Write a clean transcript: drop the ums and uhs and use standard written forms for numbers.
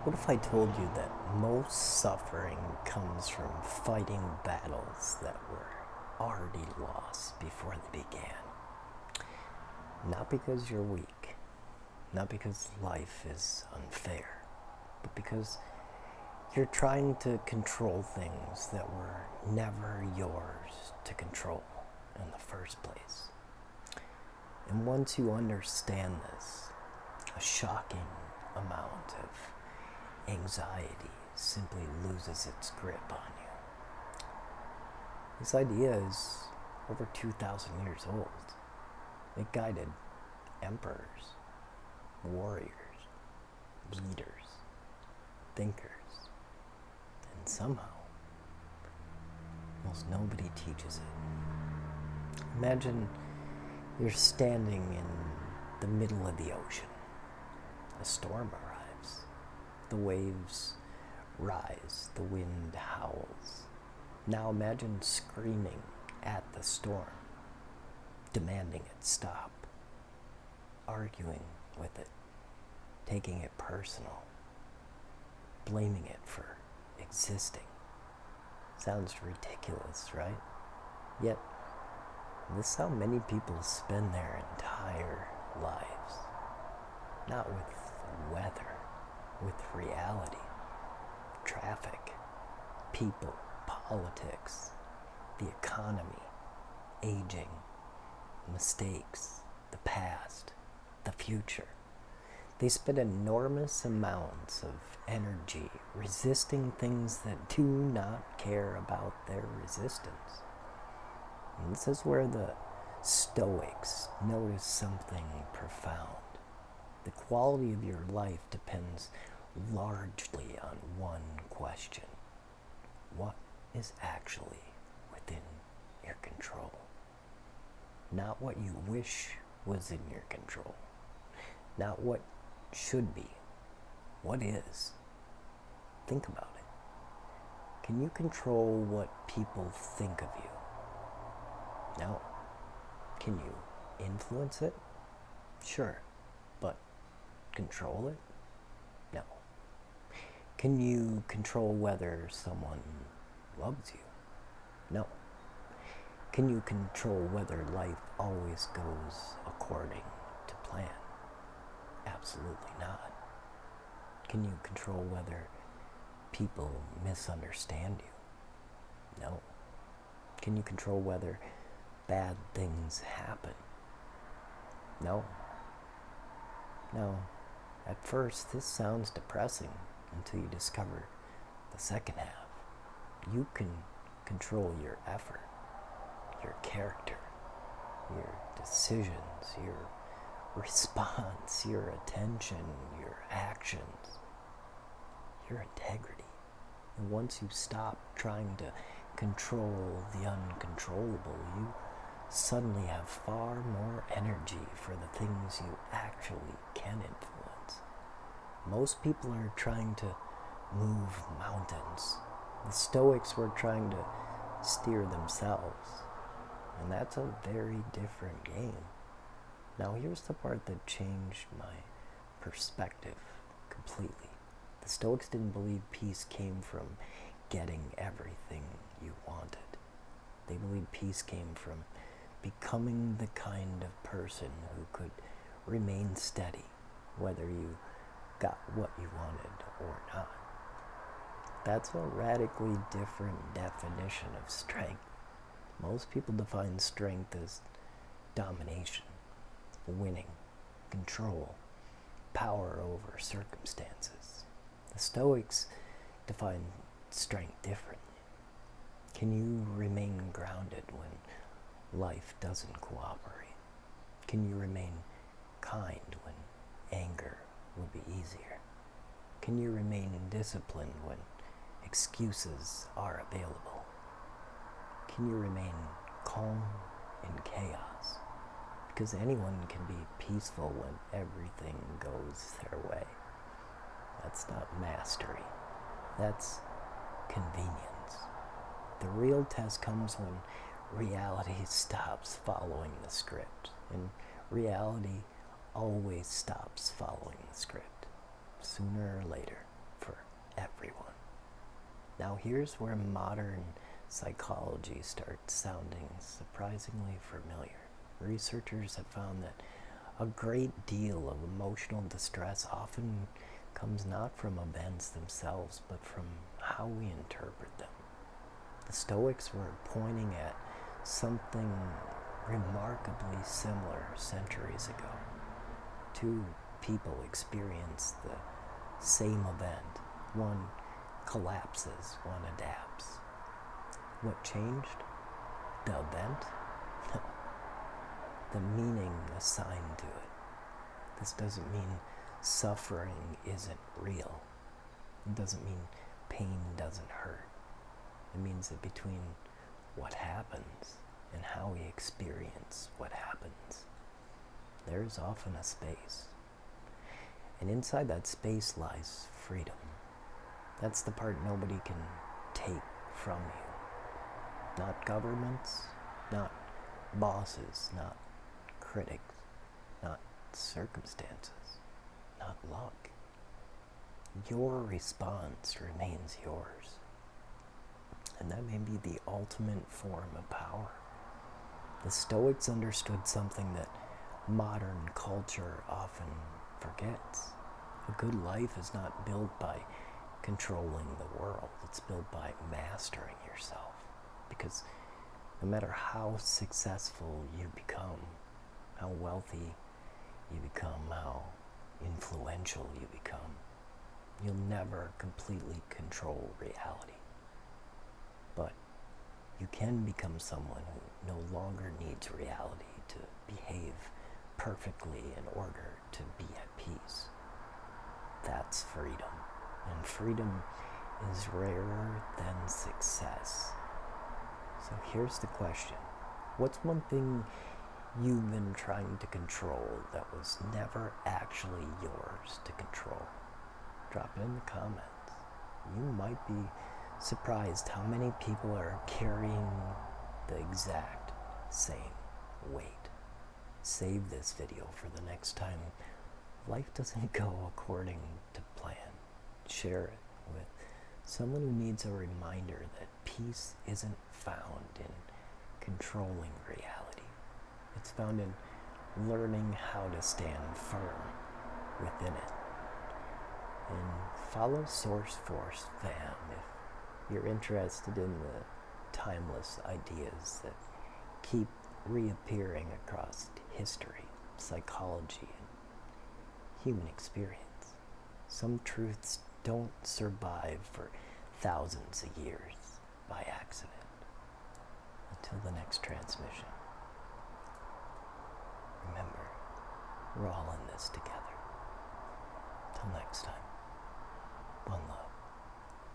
What if I told you that most suffering comes from fighting battles that were already lost before they began? Not because you're weak, not because life is unfair, but because you're trying to control things that were never yours to control in the first place. And once you understand this, a shocking amount of anxiety simply loses its grip on you. This idea is over 2,000 years old. It guided emperors, warriors, leaders, thinkers, and somehow, almost nobody teaches it. Imagine you're standing in the middle of the ocean. A storm arrives. The waves rise. The wind howls. Now imagine screaming at the storm, demanding it stop, arguing with it, taking it personal, blaming it for existing. Sounds ridiculous, right? Yet, this is how many people spend their entire lives. Not with weather, with reality, traffic, people, politics, the economy, aging, mistakes, the past, the future. They spend enormous amounts of energy resisting things that do not care about their resistance. And this is where the Stoics notice something profound. The quality of your life depends largely on one question. What is actually within your control? Not what you wish was in your control. Not what should be. What is? Think about it. Can you control what people think of you? No. Can you influence it? Sure. But control it? No. Can you control whether someone loves you? No. Can you control whether life always goes according to plan? Absolutely not. Can you control whether people misunderstand you? No. Can you control whether bad things happen? No. No. At first, this sounds depressing until you discover the second half. You can control your effort, your character, your decisions, your response, your attention, your actions, your integrity. And once you stop trying to control the uncontrollable, you suddenly have far more energy for the things you actually can influence. Most people are trying to move mountains. The Stoics were trying to steer themselves. And that's a very different game. Now here's the part that changed my perspective completely. The Stoics didn't believe peace came from getting everything you wanted. They believed peace came from becoming the kind of person who could remain steady, whether you got what you wanted or not. That's a radically different definition of strength. Most people define strength as domination, winning, control, power over circumstances. The Stoics define strength differently. Can you remain grounded when life doesn't cooperate? Can you remain kind when anger would be easier? Can you remain disciplined when excuses are available? Can you remain calm in chaos? Because anyone can be peaceful when everything goes their way. That's not mastery. That's convenience. The real test comes when reality stops following the script. And reality always stops following the script, sooner or later, Now here's where modern psychology starts sounding surprisingly familiar. Researchers have found that a great deal of emotional distress often comes not from events themselves, but from how we interpret them. The Stoics were pointing at something remarkably similar centuries ago. Two people experience the same event. One collapses, one adapts. What changed? The event? No. The meaning assigned to it. This doesn't mean suffering isn't real. It doesn't mean pain doesn't hurt. It means that between what happens and how we experience what happens, there's often a space. And inside that space lies freedom. That's the part nobody can take from you. Not governments, not bosses, not critics, not circumstances, not luck. Your response remains yours. And that may be the ultimate form of power. The Stoics understood something that modern culture often forgets. A good life is not built by controlling the world. It's built by mastering yourself. Because no matter how successful you become, how wealthy you become, how influential you become, you'll never completely control reality. But you can become someone who no longer needs reality to behave perfectly in order to be at peace. That's freedom. And freedom is rarer than success. So here's the question. What's one thing you've been trying to control that was never actually yours to control? Drop it in the comments. You might be surprised how many people are carrying the exact same weight. Save this video for the next time life doesn't go according to plan. Share it with someone who needs a reminder that peace isn't found in controlling reality. It's found in learning how to stand firm within it. And follow Source Force fam if you're interested in the timeless ideas that keep reappearing across history, psychology, and human experience. Some truths don't survive for thousands of years by accident. Until the next transmission, remember, we're all in this together.